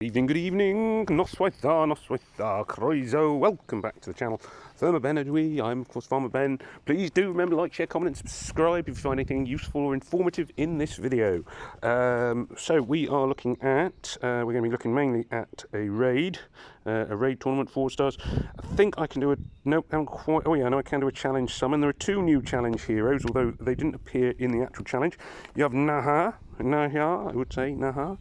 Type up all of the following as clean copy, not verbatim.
Good evening, Noswaitha, Croizo, welcome back to the channel. Farmer Ben Edwy, I'm of course Farmer Ben. Please do remember to like, share, comment and subscribe if you find anything useful or informative in this video. So we are looking at, we're going to be looking mainly at a raid tournament, 4 stars. I think I can do a, nope, I haven't quite, oh yeah, no, I can do a challenge summon. There are 2 new challenge heroes, although they didn't appear in the actual challenge. You have Naha, I would say, Naha.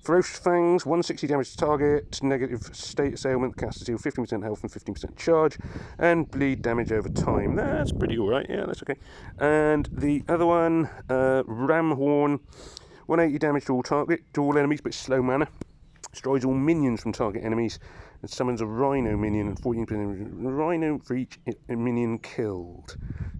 Ferocious Fangs, 160 damage to target, negative status ailment, caster deal 15% health and 15% charge, and bleed damage over time. That's pretty alright, yeah, that's okay. And the other one, Ram Horn, 180 damage to all enemies, but slow mana. Destroys all minions from target enemies, and summons a Rhino minion and 14% Rhino for each minion killed.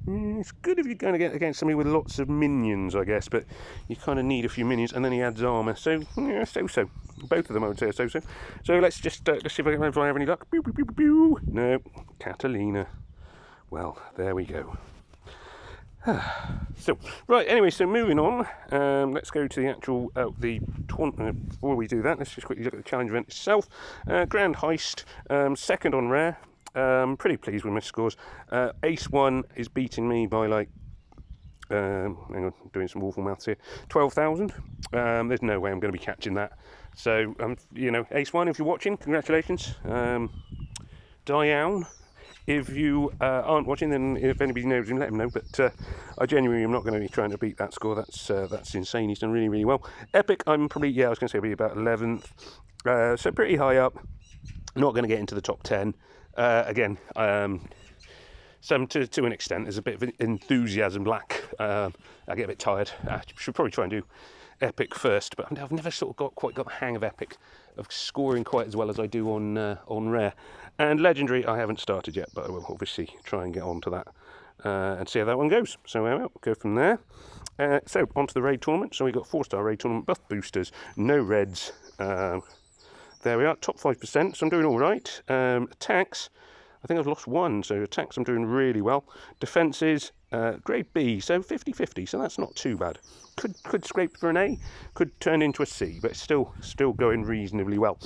It's good if you're going to get against somebody with lots of minions, I guess, but you kind of need a few minions, and then he adds armour, so yeah, so-so. Both of them I would say are so-so. So let's just let's see if I have any luck. Pew, pew, pew, pew, pew. No, Catalina. Well, there we go. So, right, anyway, so moving on, let's go to the actual, before we do that, let's just quickly look at the challenge event itself. Grand Heist, second on rare, pretty pleased with my scores. Ace 1 is beating me by like, hang on, doing some awful maths here, 12,000. There's no way I'm going to be catching that. So, you know, Ace 1, if you're watching, congratulations. Diane. If you aren't watching, then if anybody knows him, let him know. But I genuinely am not going to be trying to beat that score. That's insane. He's done really, really well. Epic, I'm probably, yeah, I was going to say be about 11th. So pretty high up. Not going to get into the top 10. Again, some to an extent. There's a bit of enthusiasm lack. I get a bit tired. I should probably try and do Epic first, but I've never sort of quite got the hang of Epic, of scoring quite as well as I do on Rare. And Legendary I haven't started yet, but I will obviously try and get on to that and see how that one goes. So we'll go from there. So onto the raid tournament. So we got 4-star raid tournament, buff boosters, no reds. There we are, top 5%, so I'm doing all right. Attacks, I think I've lost 1, so attacks I'm doing really well. Defences, grade B, so 50-50, so that's not too bad. Could scrape for an A, could turn into a C, but still going reasonably well.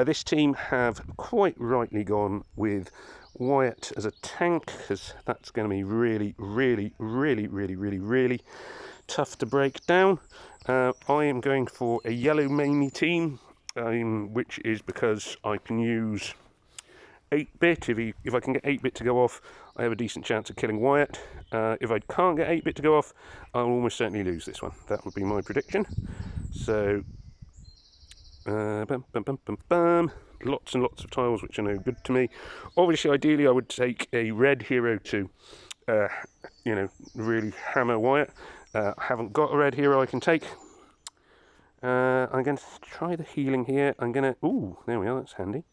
This team have quite rightly gone with Wyatt as a tank, because that's going to be really tough to break down. I am going for a yellow mainly team, which is because I can use 8-bit. If I can get 8-bit to go off, I have a decent chance of killing Wyatt. If I can't get 8-bit to go off, I'll almost certainly lose this one. That would be my prediction. So, lots and lots of tiles which are no good to me. Obviously, ideally, I would take a red hero to, you know, really hammer Wyatt. I haven't got a red hero I can take. I'm going to try the healing here. Ooh, there we are, that's handy.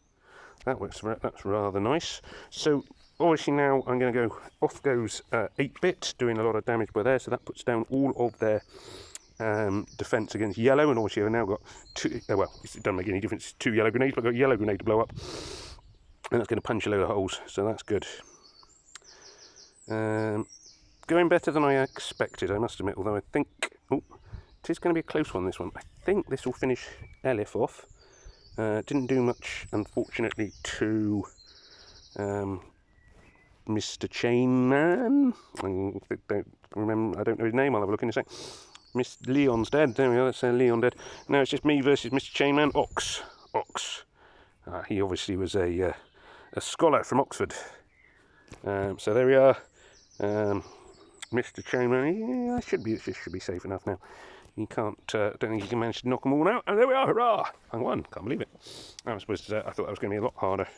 That works, that's rather nice. So, obviously now I'm going to go, off goes 8-bit, doing a lot of damage by there, so that puts down all of their defence against yellow, and obviously I've now got 2, well, it doesn't make any difference, 2 yellow grenades, but I've got a yellow grenade to blow up, and that's going to punch a load of holes, so that's good. Going better than I expected, I must admit, although I think, oh, it is going to be a close one, this one. I think this will finish Elif off. Didn't do much, unfortunately, to Mr. Chainman. I don't know his name. I'll have a look in a sec. Miss Leon's dead. There we go. That's Leon dead. Now it's just me versus Mr. Chainman. Ox. He obviously was a scholar from Oxford. So there we are. Mr. Chainman. Yeah, it should be safe enough now. You can't, don't think you can manage to knock them all out. And there we are, hurrah! I won, can't believe it. I thought that was going to be a lot harder.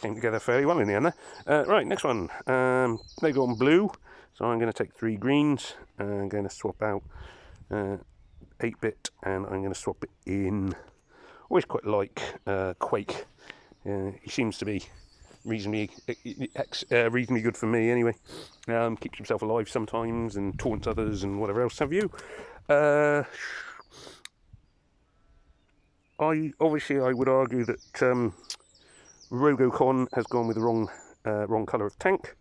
Came together fairly well in the end there. Right, next one. They go on blue, so I'm going to take 3 greens. I'm going to swap out 8-bit, and I'm going to swap it in. Always quite like Quake. He seems to be reasonably good for me anyway. Keeps himself alive sometimes and taunts others and whatever else have you. I would argue that Rogocon has gone with the wrong colour of tank.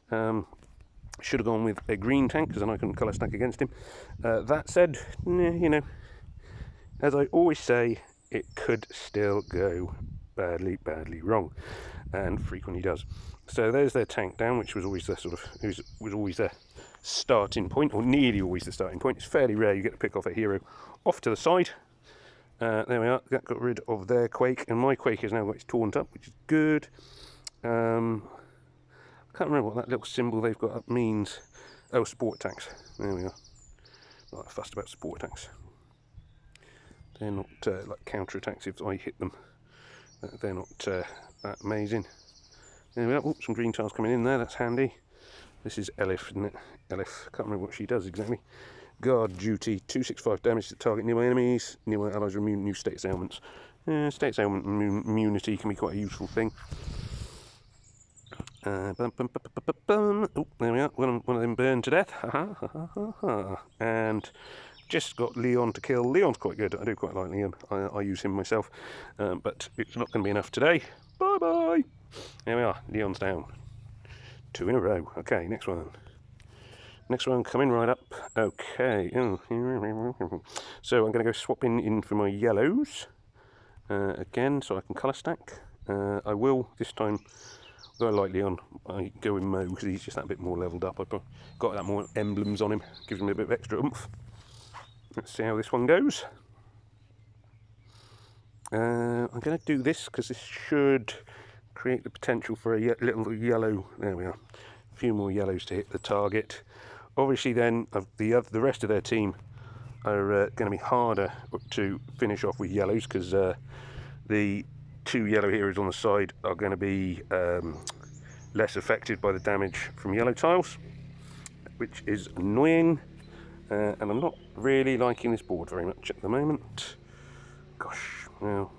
Should have gone with a green tank, because then I couldn't colour stack against him. That said, you know, as I always say, it could still go badly wrong, and frequently does. So there's their tank down, which was always their was always their starting point, or nearly always the starting point. It's fairly rare you get to pick off a hero off to the side. There we are. That got rid of their Quake, and my Quake has now got its taunt up, which is good. I can't remember what that little symbol they've got up means. Oh, support attacks. There we are. Not that fussed about support attacks. They're not like counter attacks if I hit them. They're not that amazing. There we are. Oh, some green tiles coming in there. That's handy. This is Elif, isn't it? Elif. Can't remember what she does exactly. Guard duty. 265 damage to target nearby enemies. Nearby allies are immune to new status ailments. Status ailment immunity can be quite a useful thing. Oh, there we are. One of them burned to death. And just got Leon to kill. Leon's quite good. I do quite like Leon. I use him myself. But it's not going to be enough today. Bye-bye. There we are. Leon's down. 2 in a row. Okay, next one. Next one coming right up. Okay. So I'm going to go swapping in for my yellows. Again, so I can colour stack. I will this time. Though I like Leon, I go with Mo because he's just that bit more levelled up. I've got that more emblems on him, gives him a bit of extra oomph. Let's see how this one goes. I'm going to do this because this should create the potential for a little yellow. There we are. A few more yellows to hit the target. Obviously, then the rest of their team are going to be harder to finish off with yellows because the 2 yellow heroes on the side are going to be less affected by the damage from yellow tiles, which is annoying. And I'm not really liking this board very much at the moment. Gosh, well,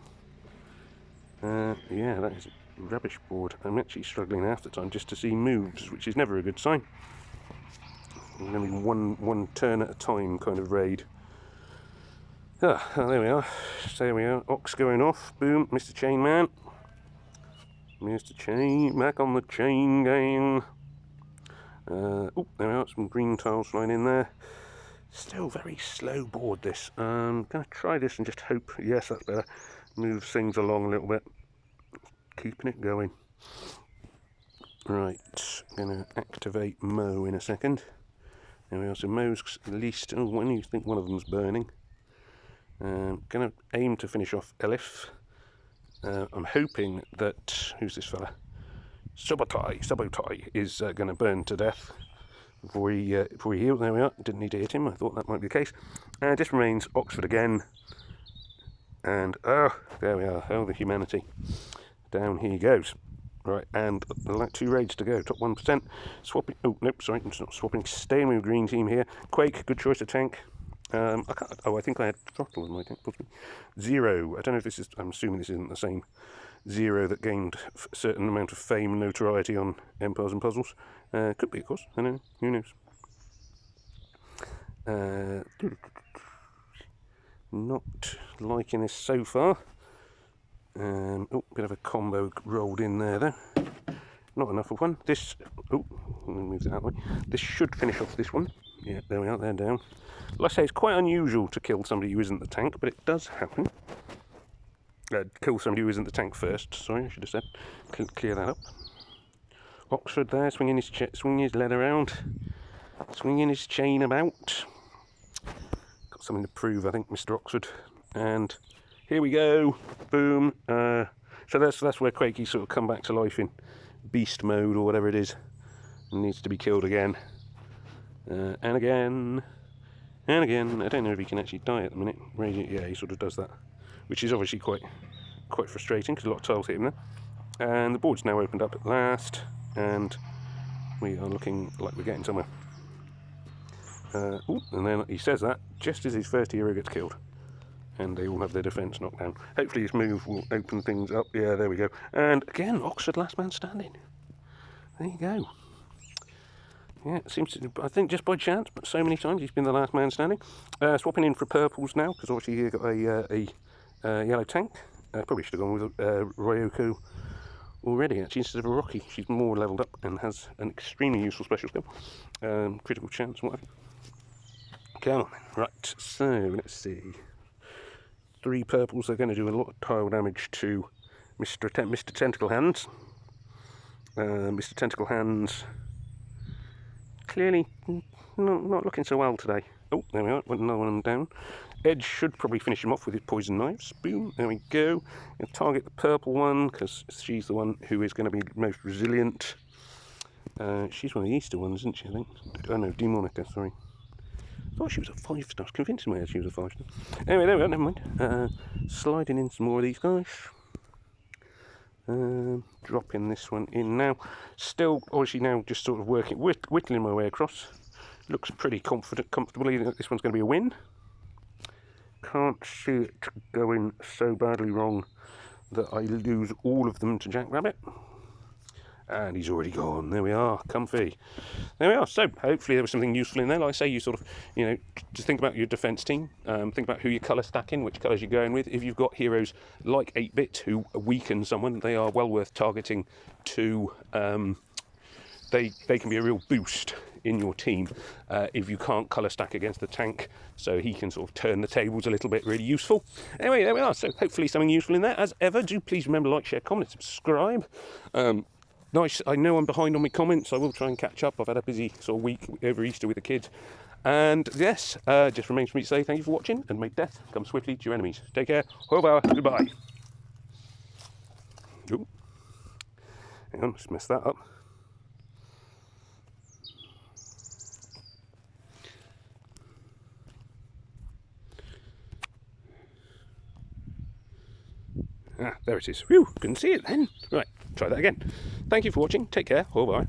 yeah, that is a rubbish board. I'm actually struggling half the time just to see moves, which is never a good sign. I'm going to be one turn at a time kind of raid. Ah, there we are. So there we are. Ox going off. Boom, Mr. Chain Man. Mr. Chain, back on the chain gang. Oh, there we are. Some green tiles flying in there. Still very slow board, this. I'm going to try this and just hope. Yes, that's better. Move things along a little bit. Keeping it going. Right, I'm going to activate Mo in a second. There we are. So Mo's at least. Oh, when you think one of them's burning. Going to aim to finish off Elif. I'm hoping that, who's this fella? Subotai is going to burn to death before he heals. There we are. Didn't need to hit him. I thought that might be the case. Just remains Oxford again. And, oh, there we are. Oh, the humanity. Down he goes. Right, and like 2 raids to go. Top 1%. Swapping. Oh, nope, sorry. It's not swapping. Staying with green team here. Quake, good choice of tank. I think I had throttle in my tank, possibly. 0. I don't know if this is. I'm assuming this isn't the same 0 that gained a certain amount of fame and notoriety on Empires and Puzzles. Could be, of course. I don't know. Who knows? Not liking this so far. Oh, bit of a combo rolled in there, though. Not enough of one. This. Oh, let me move that way. This should finish off this one. Yeah, there we are. They're down. Like I say, it's quite unusual to kill somebody who isn't the tank, but it does happen. Kill somebody who isn't the tank first. Sorry, I should have said. Clear that up. Oxford there, swinging his lead around, swinging his chain about. Got something to prove, I think, Mr. Oxford. And here we go. Boom. So that's where Quakey sort of come back to life in beast mode or whatever it is. And needs to be killed again. And again. And again. I don't know if he can actually die at the minute. Yeah, he sort of does that. Which is obviously quite frustrating because a lot of tiles hit him there. And the board's now opened up at last. And we are looking like we're getting somewhere. And then he says that just as his first hero gets killed. And they all have their defence knocked down. Hopefully this move will open things up. Yeah, there we go. And again, Oxford last man standing. There you go. Yeah, it seems to, I think just by chance, but so many times he's been the last man standing. Swapping in for purples now, because obviously here got a yellow tank. Probably should have gone with Ryoko already, actually, instead of a Rocky. She's more levelled up and has an extremely useful special skill. Critical chance, whatever. Come on, right, so let's see. 3 purples are going to do a lot of tile damage to Mr. Tentacle Hands. Mr. Tentacle Hands clearly not looking so well today. Oh, there we are, another one of them down. Edge should probably finish him off with his poison knives. Boom, there we go. I'll target the purple one because she's the one who is going to be most resilient. She's one of the Easter ones, isn't she, I think? Oh no, Demonica, sorry. I thought she was a 5-star. I was convinced in my head she was a 5-star. Anyway, there we go, never mind. Sliding in some more of these guys. Dropping this one in now. Still, obviously now just sort of whittling my way across. Looks pretty comfortably that this one's going to be a win. Can't see it going so badly wrong that I lose all of them to Jack Rabbit. And he's already gone. There we are, comfy. There we are. So hopefully there was something useful in there. Like I say, you sort of, you know, just think about your defence team. Think about who your colour stacking, which colours you're going with. If you've got heroes like 8-Bit who weaken someone, they are well worth targeting to. They can be a real boost in your team if you can't colour stack against the tank, so he can sort of turn the tables a little bit. Really useful. Anyway, there we are. So hopefully something useful in there. As ever, do please remember to like, share, comment, subscribe. Nice, I know I'm behind on my comments. I will try and catch up. I've had a busy sort of week over Easter with the kids. And yes, just remains for me to say thank you for watching, and may death come swiftly to your enemies. Take care. Over. Goodbye. Ooh. Hang on, just messed that up. Ah, there it is. Whew, couldn't see it then. Right, try that again. Thank you for watching. Take care. Au revoir.